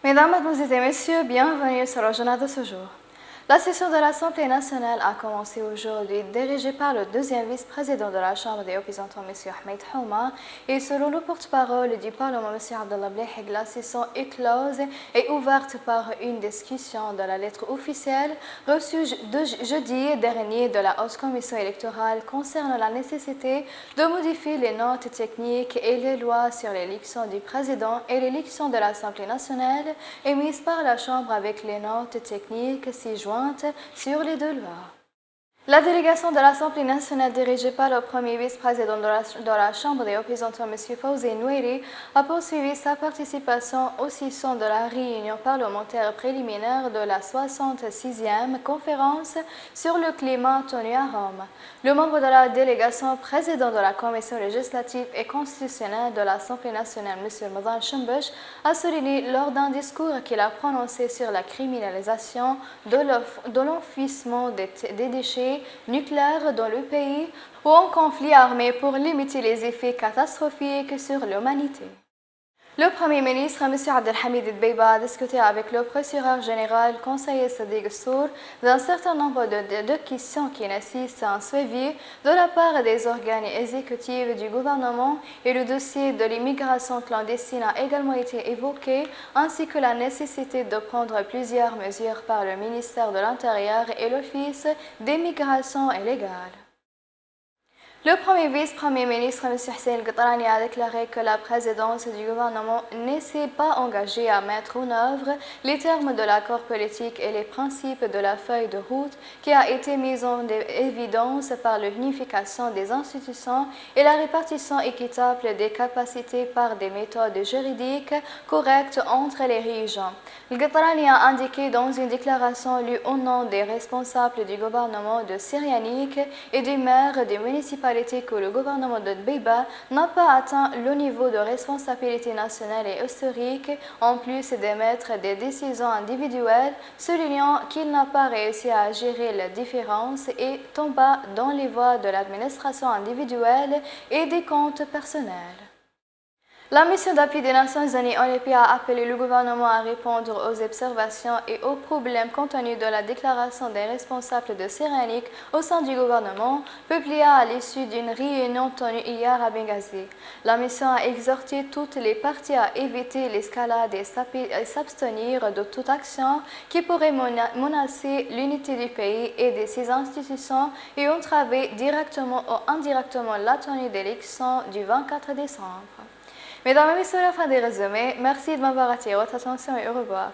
Mesdames, Mademoiselles et Messieurs, bienvenue sur le journal de ce jour. La session de l'Assemblée nationale a commencé aujourd'hui, dirigée par le deuxième vice-président de la Chambre des représentants, M. Ahmed Houma, et selon le porte-parole du Parlement, M. Abdallah Bleheg, la session est close et ouverte par une discussion de la lettre officielle reçue jeudi dernier de la Haute Commission électorale concernant la nécessité de modifier les notes techniques et les lois sur l'élection du président et l'élection de l'Assemblée nationale émises par la Chambre avec les notes techniques ci-jointes sur les deux lois. La délégation de l'Assemblée nationale dirigée par le premier vice-président de la Chambre des représentants, M. Fawzi Nouiri, a poursuivi sa participation aux sessions de la réunion parlementaire préliminaire de la 66e conférence sur le climat tenue à Rome. Le membre de la délégation, président de la commission législative et constitutionnelle de l'Assemblée nationale, M. Ramadan Chembesh, a souligné lors d'un discours qu'il a prononcé sur la criminalisation de l'enfouissement des déchets nucléaire dans le pays ou en conflit armé pour limiter les effets catastrophiques sur l'humanité. Le Premier ministre, M. Abdelhamid Dbeiba, a discuté avec le procureur général conseiller Sadiq Sour d'un certain nombre de questions qui nécessitent un suivi de la part des organes exécutifs du gouvernement et le dossier de l'immigration clandestine a également été évoqué, ainsi que la nécessité de prendre plusieurs mesures par le ministère de l'Intérieur et l'Office des migrations illégales. Le premier vice-premier ministre, M. Hussein Ghatrani, a déclaré que la présidence du gouvernement ne s'est pas engagée à mettre en œuvre les termes de l'accord politique et les principes de la feuille de route qui a été mise en évidence par l'unification des institutions et la répartition équitable des capacités par des méthodes juridiques correctes entre les régions. Ghatrani a indiqué dans une déclaration lue au nom des responsables du gouvernement de Syrianique et des maires des municipalités que le gouvernement de Dbeiba n'a pas atteint le niveau de responsabilité nationale et historique, en plus d'émettre des décisions individuelles, soulignant qu'il n'a pas réussi à gérer la différence et tomba dans les voies de l'administration individuelle et des comptes personnels. La mission d'appui des Nations Unies ONUPI a appelé le gouvernement à répondre aux observations et aux problèmes contenus dans la déclaration des responsables de Syrianique au sein du gouvernement, publiée à l'issue d'une réunion tenue hier à Benghazi. La mission a exhorté toutes les parties à éviter l'escalade et s'abstenir de toute action qui pourrait menacer l'unité du pays et de ses institutions et entraver directement ou indirectement la tenue d'élections du 24 décembre. Mesdames et messieurs, la fin des résumés. Merci de m'avoir attiré votre attention et au revoir.